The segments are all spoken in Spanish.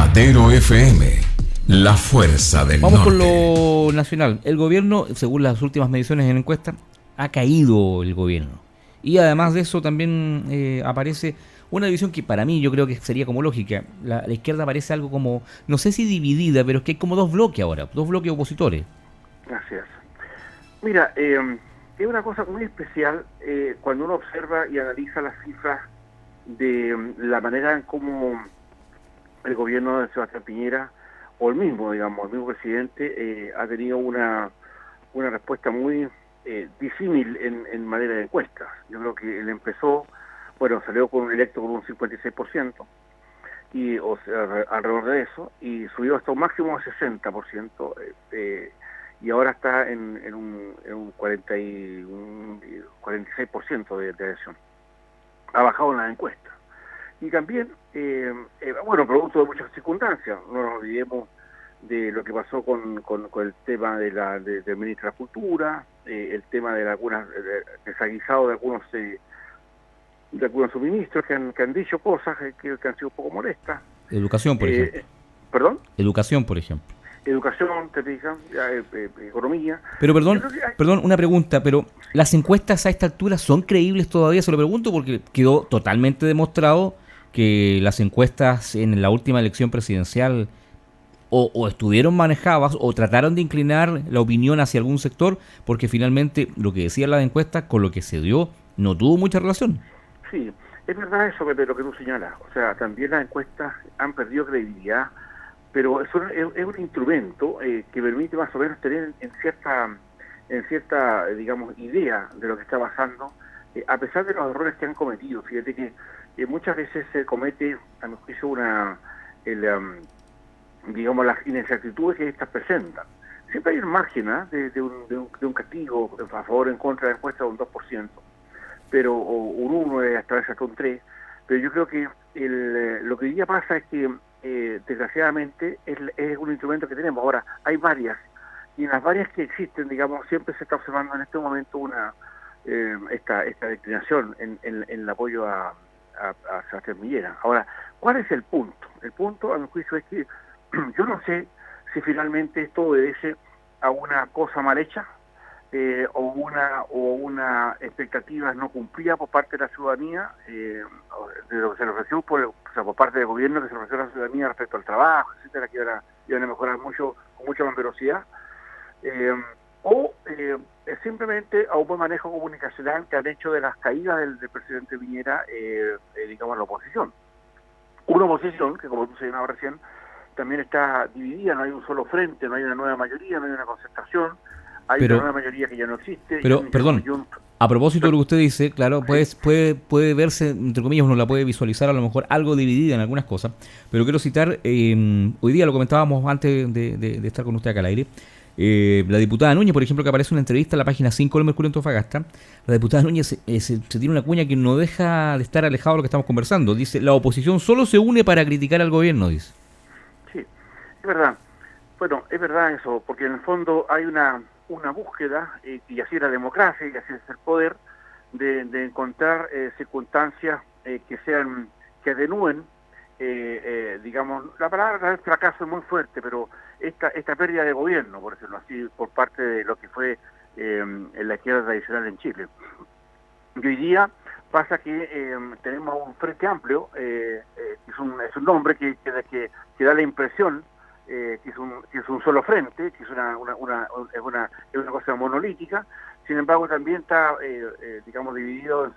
Matadero FM, la fuerza del Vamos norte. con lo nacional. El gobierno, según las últimas mediciones en encuesta, ha caído el gobierno. Y además de eso también aparece una división que para mí yo creo que sería como lógica. La izquierda parece algo como, no sé si dividida, pero es que hay como dos bloques ahora, dos bloques opositores. Gracias. Mira, es una cosa muy especial cuando uno observa y analiza las cifras de la manera en cómo el gobierno de Sebastián Piñera, o el mismo presidente, ha tenido una respuesta muy disímil en manera de encuestas. Yo creo que él empezó, salió electo con un 56%, o sea, alrededor de eso, y subió hasta un máximo de 60%, y ahora está en un 46% de adhesión. Ha bajado en las encuestas. Y también, producto de muchas circunstancias. No nos olvidemos de lo que pasó con el tema del ministro de la Cultura, el tema de algunas desaguisados de algunos suministros que han dicho cosas que han sido un poco molestas. Educación, por ejemplo. ¿Perdón? Educación, por ejemplo. Educación, te fijas, economía. Pero perdón, una pregunta, pero ¿las encuestas a esta altura son creíbles todavía? Se lo pregunto porque quedó totalmente demostrado que las encuestas en la última elección presidencial o estuvieron manejadas o trataron de inclinar la opinión hacia algún sector, porque finalmente lo que decían las encuestas con lo que se dio no tuvo mucha relación. Sí, es verdad eso de lo que tú señalas. O sea, también las encuestas han perdido credibilidad, pero eso es un instrumento que permite más o menos tener en cierta digamos, idea de lo que está pasando, a pesar de los errores que han cometido. Fíjate que muchas veces se comete, a mi juicio, digamos, las inexactitudes que estas presentan. Siempre hay un margen de un castigo a favor o en contra de la encuesta de un 2%, pero un 1, hasta veces hasta un 3%, pero yo creo que lo que hoy día pasa es que desgraciadamente es un instrumento que tenemos. Ahora, hay varias, y en las varias que existen, digamos, siempre se está observando en este momento esta declinación en el apoyo a Sebastián Piñera. Ahora, ¿cuál es el punto? El punto, a mi juicio, es que yo no sé si finalmente esto obedece a una cosa mal hecha o una expectativa no cumplida por parte de la ciudadanía, de lo que se le ofreció por parte del gobierno, que se le ofreció a la ciudadanía respecto al trabajo, etcétera, que iban a mejorar mucho, con mucha más velocidad, o simplemente a un buen manejo comunicacional que han hecho de las caídas del presidente Piñera, digamos, la oposición. Una oposición que, como tú señalabas recién, también está dividida, no hay un solo frente, no hay una nueva mayoría, no hay una concertación, hay una nueva mayoría que ya no existe. Pero, a propósito de lo que usted dice, claro, pues, puede verse, entre comillas, uno la puede visualizar a lo mejor algo dividida en algunas cosas, pero quiero citar, hoy día lo comentábamos antes de estar con usted acá al aire, la diputada Núñez, por ejemplo, que aparece en una entrevista en la página 5 del Mercurio Antofagasta. La diputada Núñez se tiene una cuña que no deja de estar alejado de lo que estamos conversando. Dice, la oposición solo se une para criticar al gobierno, dice. Sí, es verdad. Bueno, es verdad eso, porque en el fondo hay una búsqueda, y así es la democracia, y así es el poder, de encontrar circunstancias que atenúen, digamos, la palabra fracaso es muy fuerte, pero esta pérdida de gobierno, por decirlo así, por parte de lo que fue la izquierda tradicional en Chile. Y hoy día pasa que tenemos un frente amplio, es un nombre que da la impresión que es un solo frente, que es una cosa monolítica. Sin embargo, también está, digamos, dividido en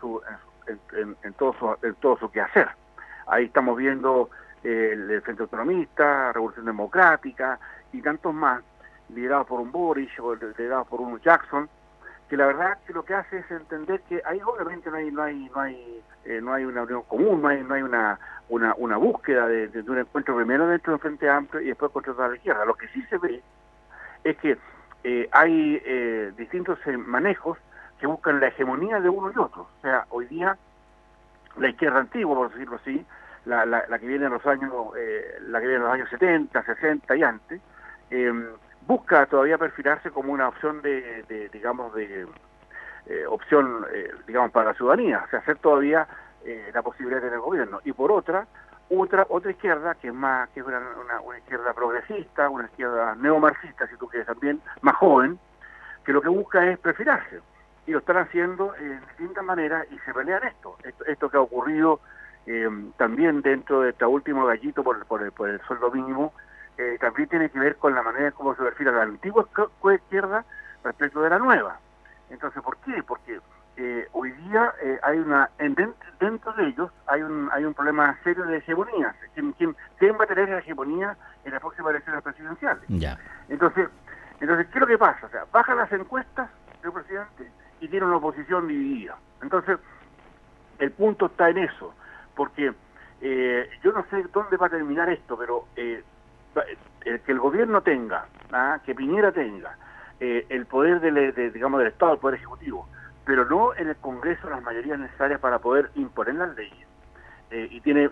todo su quehacer. Ahí estamos viendo el Frente Autonomista, Revolución Democrática y tantos más, liderados por un Boris o liderados por un Jackson, que la verdad que lo que hace es entender que ahí obviamente no hay una unión común, no hay una búsqueda de un encuentro primero dentro del Frente Amplio y después contra toda la izquierda. Lo que sí se ve es que hay distintos manejos que buscan la hegemonía de uno y otro. O sea, hoy día la izquierda antigua, por decirlo así, la que viene en los años 70, 60 y antes, busca todavía perfilarse como una opción opción para la ciudadanía, o sea, hacer todavía la posibilidad de tener gobierno. Y por otra, otra izquierda que es una izquierda progresista, una izquierda neomarxista, si tú quieres también, más joven, que lo que busca es perfilarse. Y lo están haciendo en distintas maneras y se pelean esto que ha ocurrido también dentro de este último gallito por el sueldo mínimo, también tiene que ver con la manera en cómo se perfila la antigua izquierda respecto de la nueva. Entonces, ¿por qué? Porque hoy día hay dentro de ellos hay un problema serio de hegemonía. ¿Quién va a tener la hegemonía en las próximas elecciones presidenciales? Ya. Entonces, ¿qué es lo que pasa? O sea, bajan las encuestas del presidente y tiene una oposición dividida. Entonces, el punto está en eso, porque yo no sé dónde va a terminar esto, pero que el gobierno tenga, que Piñera tenga el poder del Estado, el poder ejecutivo, pero no en el Congreso las mayorías necesarias para poder imponer las leyes. Y tiene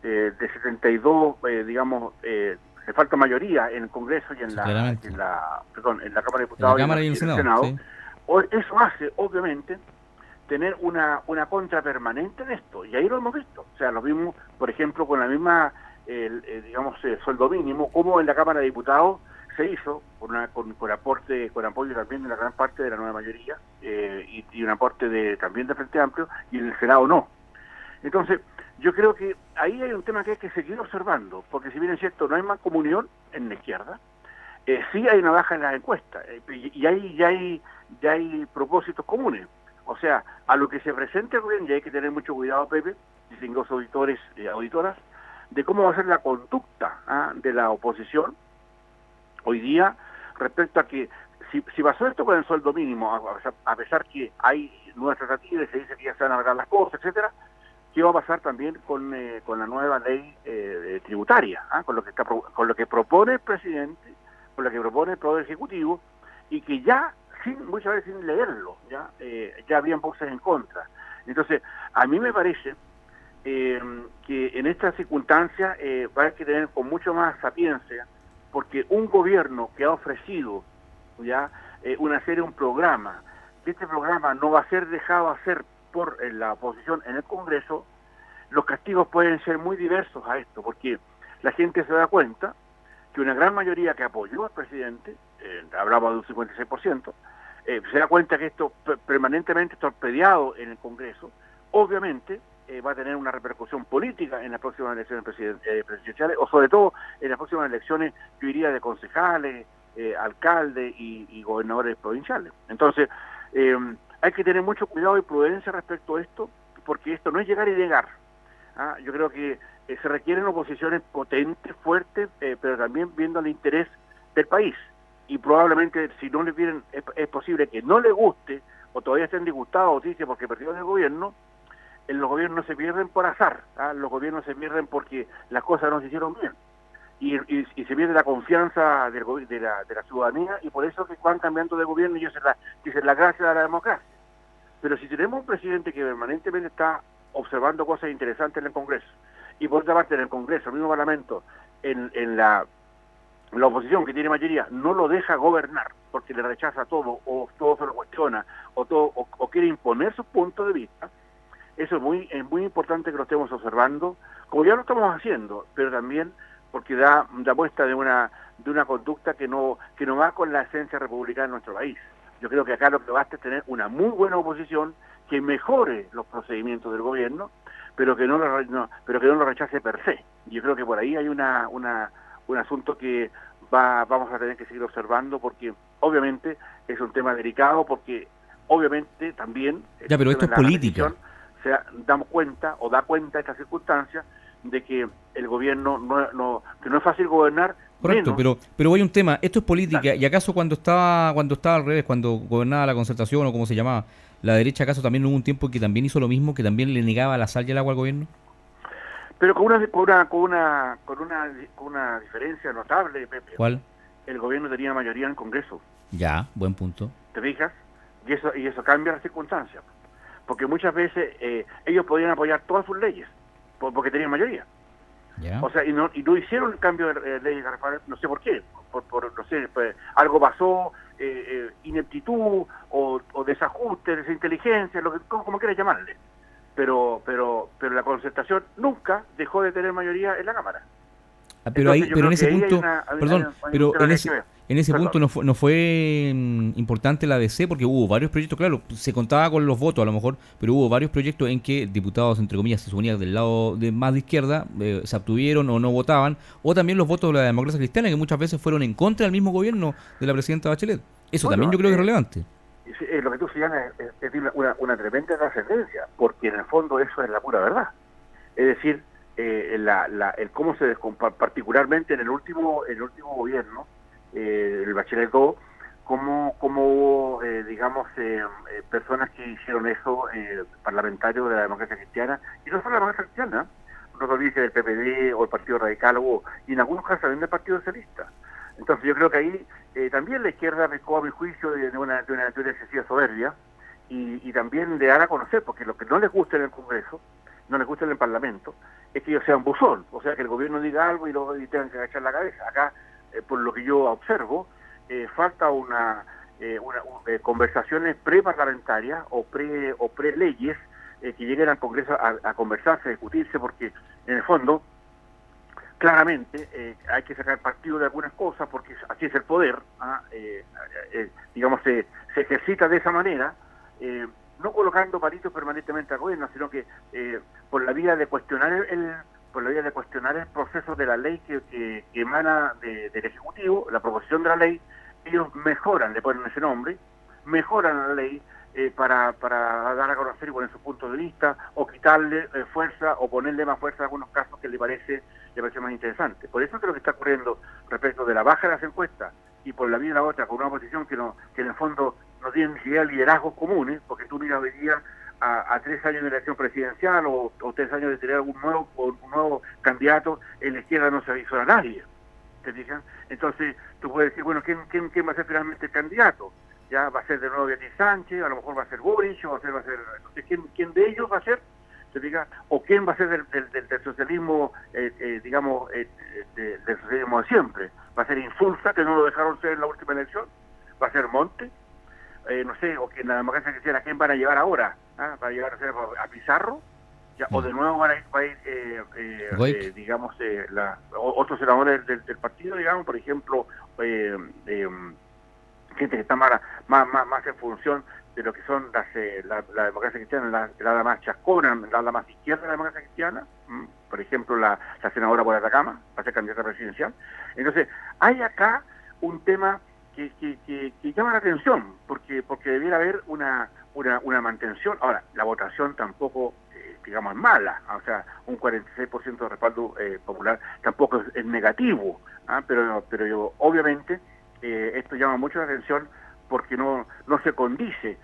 de 72, le falta mayoría en el Congreso y en la Cámara de Diputados y en el Senado. Sí. Eso hace, obviamente, tener una contra permanente de esto, y ahí lo hemos visto. O sea, lo vimos, por ejemplo, con la misma, sueldo mínimo, como en la Cámara de Diputados se hizo con apoyo también de la gran parte de la nueva mayoría, y un aporte también de Frente Amplio, y en el Senado no. Entonces, yo creo que ahí hay un tema que hay que seguir observando, porque si bien es cierto, no hay más comunión en la izquierda, sí hay una baja en las encuestas, y ya hay propósitos comunes. O sea, a lo que se presente el gobierno, y hay que tener mucho cuidado, Pepe, distinguidos auditores y auditoras, de cómo va a ser la conducta de la oposición hoy día respecto a que si pasó esto con el sueldo mínimo, a pesar que hay nuevas tratativas, se dice que ya se van a arreglar las cosas, etcétera, ¿qué va a pasar también con la nueva ley tributaria, con lo que propone el presidente, con lo que propone el Poder Ejecutivo, y que ya muchas veces sin leerlo, ya habían voces en contra? Entonces, a mí me parece que en estas circunstancias va a haber que tener con mucho más sapiencia, porque un gobierno que ha ofrecido un programa, que este programa no va a ser dejado hacer por la oposición en el Congreso, los castigos pueden ser muy diversos a esto, porque la gente se da cuenta que una gran mayoría que apoyó al presidente, hablaba de un 56%, se da cuenta que esto permanentemente torpedeado en el Congreso, obviamente va a tener una repercusión política en las próximas elecciones presidenciales, o sobre todo en las próximas elecciones, yo diría, de concejales, alcaldes y gobernadores provinciales. Entonces, hay que tener mucho cuidado y prudencia respecto a esto, porque esto no es llegar y llegar. Yo creo que se requieren oposiciones potentes, fuertes, pero también viendo el interés del país. Y probablemente, si no le vienen, es posible que no le guste, o todavía estén disgustados, o dice porque perdió el gobierno. Los gobiernos no se pierden por azar, los gobiernos se pierden porque las cosas no se hicieron bien. Y se pierde la confianza de la ciudadanía, y por eso que van cambiando de gobierno, y esa es la gracia de la democracia. Pero si tenemos un presidente que permanentemente está observando cosas interesantes en el Congreso, y por otra parte en el Congreso, el mismo Parlamento, en la oposición que tiene mayoría, no lo deja gobernar porque le rechaza todo, o todo se lo cuestiona, o quiere imponer sus puntos de vista, eso es muy importante que lo estemos observando, como ya lo estamos haciendo, pero también porque da muestra de una conducta que no va con la esencia republicana de nuestro país. Yo creo que acá lo que basta es tener una muy buena oposición que mejore los procedimientos del gobierno, pero que no lo rechace per se. Yo creo que por ahí hay un asunto que vamos a tener que seguir observando, porque obviamente es un tema delicado, porque obviamente también pero esto es política. Damos cuenta, o da cuenta esta circunstancia, de que el gobierno que no es fácil gobernar. Correcto, pero hay un tema, esto es política. Claro. ¿Y acaso cuando estaba al revés, cuando gobernaba la Concertación, o como se llamaba, la derecha, acaso también hubo un tiempo que también hizo lo mismo, que también le negaba la sal y el agua al gobierno? Pero con una diferencia notable, Pepe. ¿Cuál? El gobierno tenía mayoría en el Congreso. Ya, buen punto. ¿Te fijas? Y eso cambia las circunstancias. Porque muchas veces ellos podían apoyar todas sus leyes, porque tenían mayoría. ¿Ya? O sea, y no hicieron el cambio de leyes, no sé por qué. No sé, pues, algo pasó, ineptitud o desajuste, desinteligencia, como quieras llamarle. pero la concertación nunca dejó de tener mayoría en la Cámara. Pero Entonces, pero en ese punto, hay un tema que hay que ver. en ese Perdón. punto no fue importante la DC porque hubo varios proyectos, claro, se contaba con los votos a lo mejor, pero hubo varios proyectos en que diputados, entre comillas, se unían del lado de más de izquierda, se abstuvieron o no votaban, o también los votos de la democracia cristiana, que muchas veces fueron en contra del mismo gobierno de la presidenta Bachelet. Eso Bueno, también yo creo que es relevante. lo que tú señalas es una tremenda trascendencia, porque en el fondo eso es la pura verdad. Es decir, el cómo se particularmente en el último gobierno, el Bachelet 2, cómo hubo, digamos, personas que hicieron eso, parlamentarios de la democracia cristiana, y no solo la democracia cristiana, no se olvide del PPD o el Partido Radical, y en algunos casos también del Partido Socialista. Entonces yo creo que ahí también la izquierda pecó, a mi juicio, de una excesiva soberbia, y también de dar a conocer, porque lo que no les gusta en el Congreso, no les gusta en el Parlamento, es que ellos sean buzón, o sea, que el gobierno diga algo y tengan que agachar la cabeza. Acá, por lo que yo observo, falta conversaciones preparlamentarias o pre-leyes que lleguen al Congreso a conversarse, a discutirse, porque en el fondo, claramente, hay que sacar partido de algunas cosas, porque así es el poder, digamos, se ejercita de esa manera, no colocando palitos permanentemente al gobierno, sino que por la vía de cuestionar el proceso de la ley que emana del Ejecutivo, la proposición de la ley, ellos mejoran, le ponen ese nombre, mejoran la ley para dar a conocer y poner su punto de vista, o quitarle fuerza, o ponerle más fuerza en algunos casos que le parece más interesante. Por eso creo que está ocurriendo respecto de la baja de las encuestas, y por la vía de la otra, con una oposición que en el fondo no tiene ni siquiera liderazgos comunes, porque tú miras hoy día a 3 años de elección presidencial o 3 años de tener un nuevo candidato, en la izquierda no se avisó a nadie, ¿te fijas? Entonces tú puedes decir, bueno, ¿quién va a ser finalmente el candidato? Ya va a ser de nuevo Beatriz Sánchez, a lo mejor va a ser Boric, o va a ser no sé quién de ellos va a ser, ¿te fijas? O quién va a ser del socialismo, digamos, del socialismo de siempre. Va a ser Insulza, que no lo dejaron ser en la última elección, va a ser Monte, no sé, o que en la democracia cristiana, ¿quién van a llevar ahora? ¿Va a llevar a Pizarro? Ya, o de nuevo va a ir digamos, otros senadores del partido, digamos, por ejemplo, gente que está más en función de lo que son la democracia cristiana, la más chascona, la más izquierda de la democracia cristiana, por ejemplo, la senadora por Atacama, va a ser candidata presidencial. Entonces, hay acá un tema que llama la atención, porque debiera haber una mantención. Ahora, la votación tampoco, digamos, es mala, o sea, un 46% de respaldo popular tampoco es negativo, pero obviamente esto llama mucho la atención porque no se condice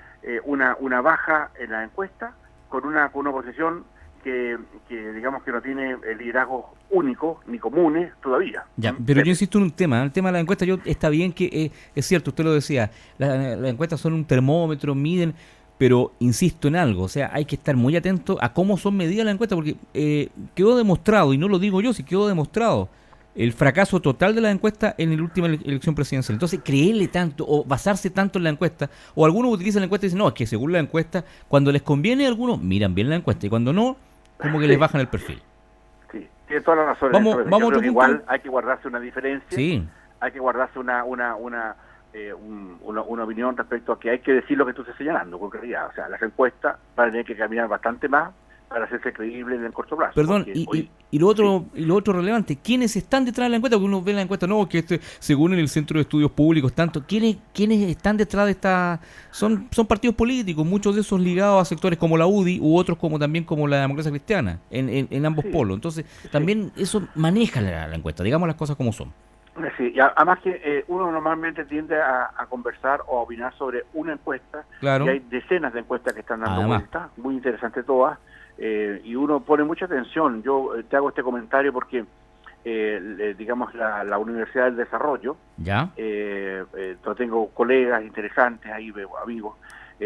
una baja en la encuesta con una oposición que digamos que no tiene liderazgos únicos ni comunes todavía. Ya, pero yo insisto en un tema, el tema de la encuesta, está bien que es cierto, usted lo decía, las encuestas son un termómetro, miden, pero insisto en algo, o sea, hay que estar muy atento a cómo son medidas las encuestas, porque quedó demostrado, y no lo digo yo, si quedó demostrado, el fracaso total de la encuesta en la última elección presidencial. Entonces, creerle tanto o basarse tanto en la encuesta, o algunos utilizan la encuesta y dicen, no, es que según la encuesta, cuando les conviene a algunos, miran bien la encuesta, y cuando no, como que les bajan el perfil. Sí, tiene toda la razón. Vamos a otro punto. Igual hay que guardarse una diferencia, sí. Hay que guardarse una opinión respecto a que hay que decir lo que tú estás señalando, con claridad. O sea, las encuestas van a tener que caminar bastante más para hacerse creíble en el corto plazo. Perdón, y lo otro relevante, ¿quiénes están detrás de la encuesta? Porque uno ve la encuesta, no, que según el Centro de Estudios Públicos, tanto, ¿quiénes están detrás de esta? Son partidos políticos, muchos de esos ligados a sectores como la UDI u otros también como la democracia cristiana, en ambos polos. Entonces, también eso maneja la encuesta, digamos las cosas como son. Sí, y además que uno normalmente tiende a conversar o a opinar sobre una encuesta, claro. Y hay decenas de encuestas que están dando vueltas, muy interesantes todas, y uno pone mucha atención. Yo te hago este comentario porque, digamos, la Universidad del Desarrollo, ¿ya? yo tengo colegas interesantes ahí, amigos,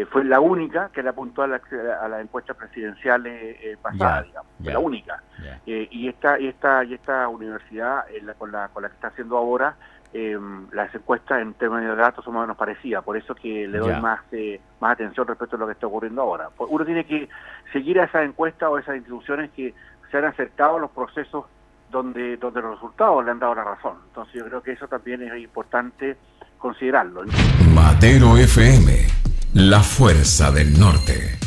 fue la única que le apuntó a la encuesta presidencial pasada, digamos, fue la única. Y esta universidad, con la que está haciendo ahora, las encuestas en términos de datos son más o menos parecidas, por eso que le doy más atención respecto a lo que está ocurriendo ahora. Uno tiene que seguir a esas encuestas o esas instituciones que se han acercado a los procesos donde los resultados le han dado la razón. Entonces yo creo que eso también es importante considerarlo. Matero FM, la fuerza del norte.